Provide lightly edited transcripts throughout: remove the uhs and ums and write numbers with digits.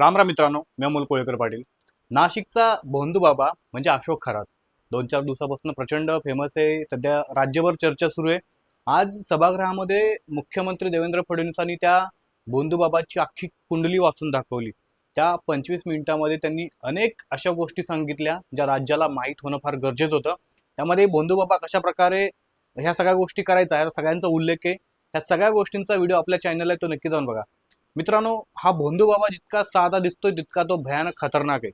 राम राम मित्रांनो, मी अमोल कोळेकर पाटील. नाशिकचा भोंदू बाबा म्हणजे अशोक खरात 2-4 दिवसापासून प्रचंड फेमस आहे. सध्या राज्यभर चर्चा सुरू आहे. आज सभागृहामध्ये मुख्यमंत्री देवेंद्र फडणवीसांनी त्या भोंदू बाबाची अख्खी कुंडली वाचून दाखवली. त्या 25 मिनिटांमध्ये त्यांनी अनेक अशा गोष्टी सांगितल्या ज्या राज्याला माहीत होणं फार गरजेचं होतं. त्यामध्ये भोंदू बाबा कशा प्रकारे ह्या सगळ्या गोष्टी करायचा या सगळ्यांचा उल्लेख आहे. ह्या सगळ्या गोष्टींचा व्हिडिओ आपल्या चॅनलला आहे, तो नक्की जाऊन बघा. मित्रांनो, हा भोंदू बाबा जितका साधा दिसतोय तितका तो भयानक खतरनाक आहे.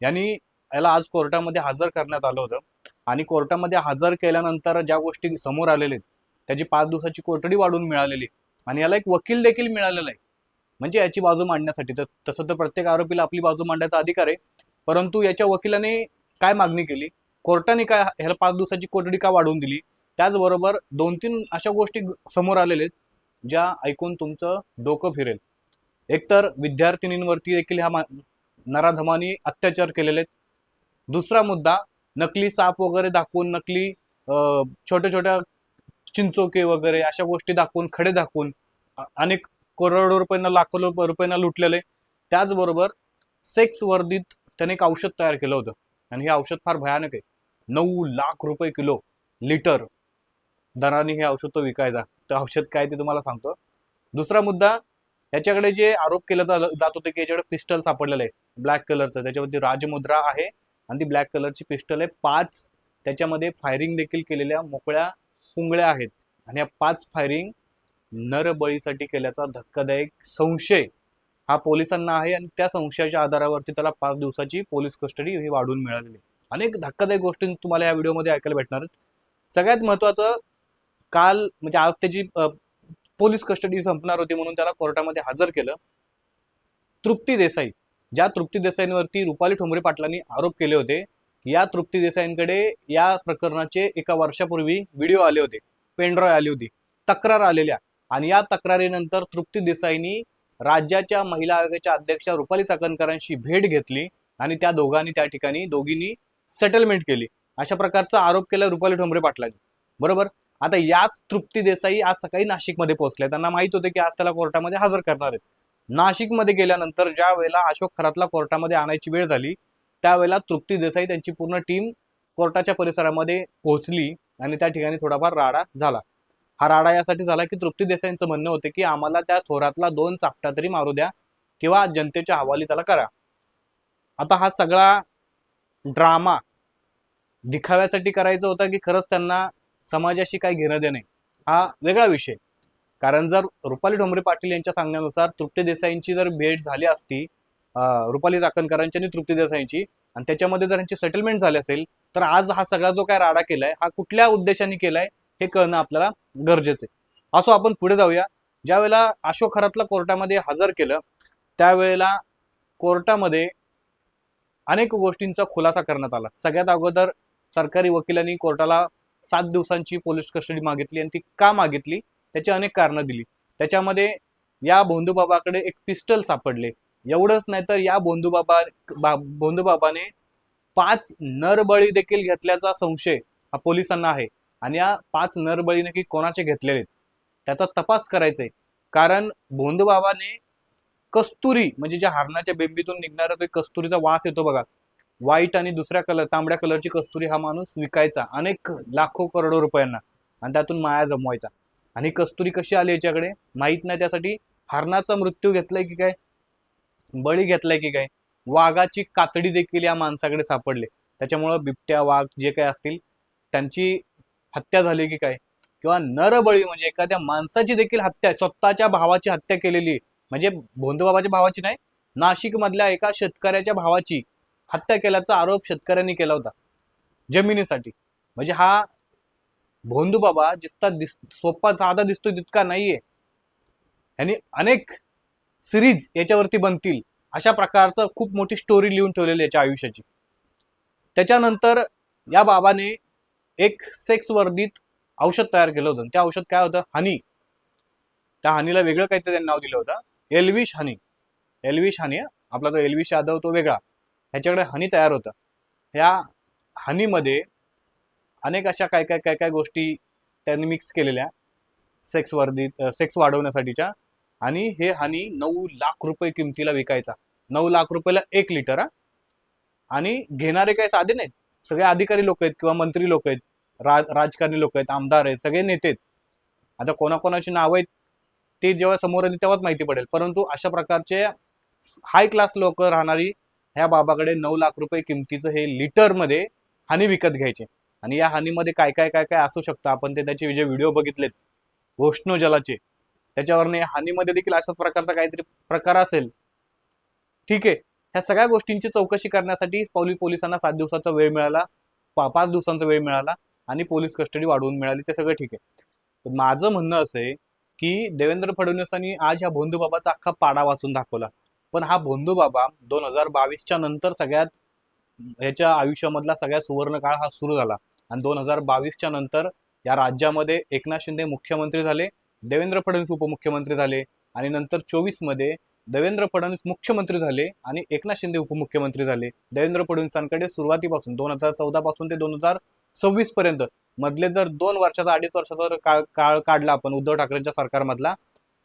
यांनी याला आज कोर्टामध्ये हजर करण्यात आलं होतं आणि कोर्टामध्ये हजर केल्यानंतर ज्या गोष्टी समोर आलेल्या आहेत त्याची 5 दिवसाची कोठडी वाढवून मिळालेली आणि याला एक वकील देखील मिळालेला आहे, म्हणजे याची बाजू मांडण्यासाठी. तर तसं तर प्रत्येक आरोपीला आपली बाजू मांडण्याचा अधिकार आहे, परंतु याच्या वकिलाने काय मागणी केली, कोर्टाने काय ह्याला 5 दिवसाची कोठडी का वाढवून दिली, त्याचबरोबर 2-3 अशा गोष्टी समोर आलेल्या आहेत ज्या ऐकून तुमचं डोकं फिरेल. एकतर विद्यार्थिनींवरती देखील ह्या नराधमांनी अत्याचार केलेले आहेत. दुसरा मुद्दा, नकली साप वगैरे दाखवून, नकली छोट्या छोट्या चिंचोके वगैरे अशा गोष्टी दाखवून, खडे दाखवून अनेक करोडो रुपयांना, लाखो रुपयांना लुटलेले. त्याचबरोबर सेक्स वर्दीत त्याने एक औषध तयार केलं होतं आणि हे औषध फार भयानक आहे. 9 लाख रुपये किलो, लिटर दराने हे औषध तो विकायचा. तर औषध काय ते तुम्हाला सांगतो. दुसरा मुद्दा, याच्याकडे जे आरोप केला जात होते की याच्याकडे पिस्टल सापडलेलं आहे ब्लॅक कलरचं, त्याच्यावरती राजमुद्रा आहे आणि ती ब्लॅक कलरची पिस्टल आहे. 5 त्याच्यामध्ये फायरिंग देखील केलेल्या मोकळ्या पुंगळ्या आहेत आणि या 5 फायरिंग नरबळीसाठी केल्याचा धक्कादायक संशय हा पोलिसांना आहे आणि त्या संशयाच्या आधारावरती त्याला 5 दिवसाची पोलीस कस्टडी ही वाढवून मिळालेली. अनेक धक्कादायक गोष्टी तुम्हाला या व्हिडिओमध्ये ऐकायला भेटणार आहेत. सगळ्यात महत्वाचं, काल म्हणजे आज त्याची पोलीस कस्टडी संपणार होती म्हणून त्याला कोर्टामध्ये हजर केलं. तृप्ती देसाई, ज्या तृप्ती देसाईंवरती रुपाली ठोंबरे पाटलांनी आरोप केले होते, या तृप्ती देसाईंकडे या प्रकरणाचे एका वर्षापूर्वी व्हिडिओ आले होते, पेनड्राईव्ह आली होती, तक्रार आलेल्या. आणि या तक्रारीनंतर तृप्ती देसाईंनी राज्याच्या महिला आयोगाच्या अध्यक्षा रुपाली चाकणकरांशी भेट घेतली आणि त्या दोघींनी सेटलमेंट केली. अशा प्रकारचा आरोप केला रुपाली ठोंबरे पाटलांनी, बरोबर. आता याच तृप्ती देसाई आज सकाळी नाशिकमध्ये पोहोचल्या. त्यांना माहित होते की आज त्याला कोर्टामध्ये हजर करणार आहेत. नाशिकमध्ये गेल्यानंतर ज्या वेळेला अशोक खरातला कोर्टामध्ये आणायची वेळ झाली, त्यावेळेला तृप्ती देसाई त्यांची पूर्ण टीम कोर्टाच्या परिसरामध्ये पोहोचली आणि त्या ठिकाणी थोडाफार राडा झाला. हा राडा यासाठी झाला की तृप्ती देसाईंचं म्हणणं होतं की आम्हाला त्या थोरातला 2 चापटा तरी मारू द्या किंवा जनतेच्या हवाली त्याला करा. आता हा सगळा ड्रामा दिखाव्यासाठी करायचा होता की खरंच त्यांना समाजाशी काही घेणं देणं, हा वेगळा विषय. कारण जर रुपाली ठोंबरे पाटील यांच्या सांगण्यानुसार तृप्ती देसाईंची जर भेट झाली असती, रुपाली चाकणकरांची आणि तृप्ती देसाईंची, आणि त्याच्यामध्ये जर यांची सेटलमेंट झाली असेल, तर आज हा सगळा जो काय राडा केलाय हा कुठल्या उद्देशाने केलाय हे कळणं आपल्याला गरजेचं आहे. असो, आपण पुढे जाऊया. ज्या वेळेला अशोक खरातला कोर्टामध्ये हजर केलं त्यावेळेला कोर्टामध्ये अनेक गोष्टींचा खुलासा करण्यात आला. सगळ्यात अगोदर सरकारी वकिलांनी कोर्टाला 7 दिवसांची पोलीस कस्टडी मागितली आणि ती का मागितली त्याची अनेक कारणं दिली. त्याच्यामध्ये या भोंदू बाबाकडे एक पिस्टल सापडले. एवढंच नाही तर या भोंदू बाबाने 5 नरबळी देखील घेतल्याचा संशय हा पोलिसांना आहे आणि या 5 नरबळी नक्की कोणाचे घेतलेले त्याचा तपास करायचा आहे. कारण भोंदू बाबाने कस्तुरी, म्हणजे ज्या हरणाच्या बेंबीतून निघणारा तो कस्तुरीचा वास येतो बघा, व्हाईट आणि दुसऱ्या तांबड्या कलरची कस्तुरी हा माणूस विकायचा अनेक लाखो करोडो रुपयांना आणि त्यातून माया जमवायचा. आणि कस्तुरी कशी आली याच्याकडे माहित नाही. त्यासाठी हरणाचा मृत्यू घेतलाय की काय, बळी घेतलाय की काय, वाघाची कातडी देखील या माणसाकडे सापडले. त्याच्यामुळं बिबट्या, वाघ जे काय असतील त्यांची हत्या झाली की काय, किंवा नरबळी म्हणजे एखाद्या माणसाची देखील हत्या, स्वतःच्या भावाची हत्या केलेली, म्हणजे भोंदूबाबाच्या भावाची नाही, नाशिक मधल्या एका शेतकऱ्याच्या भावाची हत्या केल्याचा आरोप शेतकऱ्यांनी केला होता जमिनीसाठी. म्हणजे हा भोंदू बाबा सोपा साधा दिसतोय तितका नाहीये. यांनी अनेक सिरीज याच्यावरती बनतील अशा प्रकारचं खूप मोठी स्टोरी लिहून ठेवलेली याच्या आयुष्याची. त्याच्यानंतर या बाबाने एक सेक्स वर्दीत औषध तयार केलं होतं. त्या औषध काय होतं, हनी. त्या हनीला वेगळं काहीतरी त्यांनी नाव दिलं होतं, एल्विश हनी. एल्विश हनी, आपला तो एल्विश यादव तो वेगळा, ह्याच्याकडे हनी तयार होतं. ह्या हनीमध्ये अनेक अशा काय काय काय काय गोष्टी त्यांनी मिक्स केलेल्या सेक्स वाढवण्यासाठीच्या, आणि हे हनी 9 लाख रुपये किमतीला विकायचा. 9 लाख रुपयाला 1 लिटर. आणि घेणारे काही साधे नाहीत, सगळे अधिकारी लोक आहेत किंवा मंत्री लोक आहेत, राजकारणी लोक आहेत, आमदार आहेत, सगळे नेते आहेत. आता कोणाकोणाची नावं आहेत ते जेव्हा समोर येतील तेव्हाच माहिती पडेल, परंतु अशा प्रकारचे हाय क्लास लोक राहणारी ह्या बाबाकडे 9 लाख रुपये किमतीचं हे लिटरमध्ये हानी विकत घ्यायचे. आणि या हानीमध्ये काय काय काय काय असू शकतं आपण ते त्याचे जे व्हिडिओ बघितलेत जलाचे, त्याच्यावरने हानीमध्ये देखील अशाच प्रकारचा काहीतरी प्रकार असेल. ठीक आहे, ह्या सगळ्या गोष्टींची चौकशी करण्यासाठी पोलिसांना 7 दिवसाचा वेळ मिळाला, 5 दिवसांचा वेळ मिळाला आणि पोलीस कस्टडी वाढवून मिळाली, ते सगळं ठीक आहे. तर माझं म्हणणं असं आहे की देवेंद्र फडणवीसांनी आज ह्या भोंदूबाबाचा अख्खा पाडा वाचून दाखवला. पण हा भोंदूबाबा 2022च्या नंतर सगळ्यात ह्याच्या आयुष्यामधला सगळ्यात सुवर्ण काळ हा सुरू झाला. आणि 2022च्या नंतर या राज्यामध्ये एकनाथ शिंदे मुख्यमंत्री झाले, देवेंद्र फडणवीस उपमुख्यमंत्री झाले आणि नंतर 24मध्ये देवेंद्र फडणवीस मुख्यमंत्री झाले आणि एकनाथ शिंदे उपमुख्यमंत्री झाले. देवेंद्र फडणवीसांकडे सुरुवातीपासून 2014 पासून ते 2026 पर्यंत मधले जर 2 वर्षाचा 2.5 वर्षाचा काळ काढला आपण उद्धव ठाकरेंच्या सरकारमधला,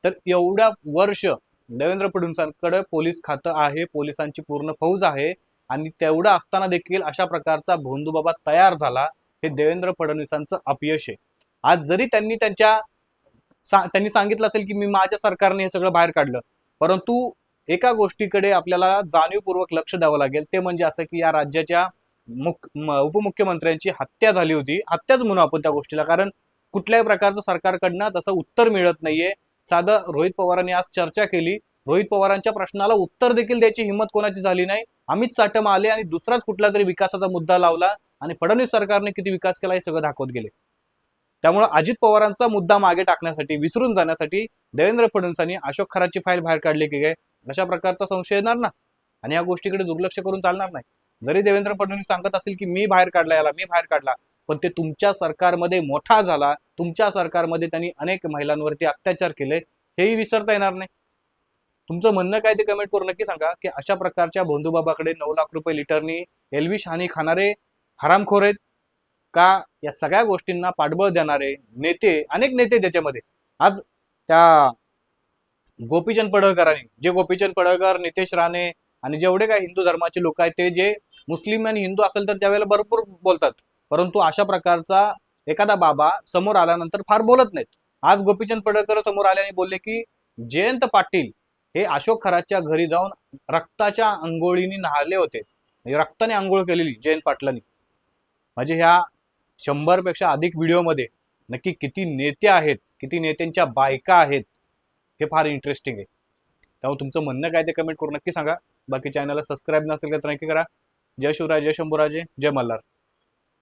तर एवढ्या वर्ष देवेंद्र फडणवीसांकडे पोलीस खातं आहे, पोलिसांची पूर्ण फौज आहे. आणि तेवढं असताना देखील अशा प्रकारचा भोंदूबाबा तयार झाला, हे देवेंद्र फडणवीसांचं अपयश आहे. आज जरी त्यांनी सांगितलं असेल की मी माझ्या सरकारने हे सगळं बाहेर काढलं, परंतु एका गोष्टीकडे आपल्याला जाणीवपूर्वक लक्ष द्यावं लागेल, ते म्हणजे असं की या राज्याच्या उपमुख्यमंत्र्यांची हत्या झाली होती. हत्याच म्हणू आपण त्या गोष्टीला, कारण कुठल्याही प्रकारचं सरकारकडनं तसं उत्तर मिळत नाहीये. साधं रोहित पवारांनी आज चर्चा केली, रोहित पवारांच्या प्रश्नाला उत्तर देखील द्यायची हिंमत कोणाची झाली नाही. अमित साटम आले आणि दुसराच कुठला तरी विकासाचा मुद्दा लावला आणि फडणवीस सरकारने किती विकास केला हे सगळं दाखवत गेले. त्यामुळे अजित पवारांचा मुद्दा मागे टाकण्यासाठी, विसरून जाण्यासाठी देवेंद्र फडणवीसांनी अशोक खराची फाईल बाहेर काढली की काय, अशा प्रकारचा संशय येणार ना. आणि या गोष्टीकडे दुर्लक्ष करून चालणार नाही. जरी देवेंद्र फडणवीस सांगत असेल की मी बाहेर काढला, याला मी बाहेर काढला, पण ते तुमच्या सरकारमध्ये मोठा झाला, तुमच्या सरकारमध्ये त्यांनी अनेक महिलांवरती अत्याचार केले, हेही विसरता येणार नाही. तुमचं म्हणणं काय ते कमेंट करून नक्की सांगा की अशा प्रकारच्या भोंदूबाबाकडे 9 लाख रुपये लिटरनी एलवी शहाणी खाणारे हरामखोर आहेत का, या सगळ्या गोष्टींना पाठबळ देणारे नेते, अनेक नेते त्याच्यामध्ये. आज त्या गोपीचंद पडळकरांनी, जे गोपीचंद पडळकर, नितेश राणे आणि जेवढे काही हिंदू धर्माचे लोक आहेत, ते जे मुस्लिम आणि हिंदू असेल तर त्यावेळेला भरपूर बोलतात, परंतु अशा प्रकारचा एखादा बाबा समोर आल्यानंतर फार बोलत नाहीत. आज गोपीचंद पडळकर समोर आले आणि बोलले की जयंत पाटील हे अशोक खराच्या घरी जाऊन रक्ताच्या अंघोळीने नहाले होते, रक्ताने अंघोळ केलेली जयंत पाटलांनी. म्हणजे ह्या 100 पेक्षा अधिक व्हिडिओमध्ये नक्की किती नेते आहेत, किती नेत्यांच्या बायका आहेत, हे फार इंटरेस्टिंग आहे. त्यामुळे तुमचं म्हणणं काय ते कमेंट करून नक्की सांगा. बाकी चॅनलला सबस्क्राईब नसेल तर नक्की करा. जय शिवराय, जय शंभूराजे, जय मल्हार.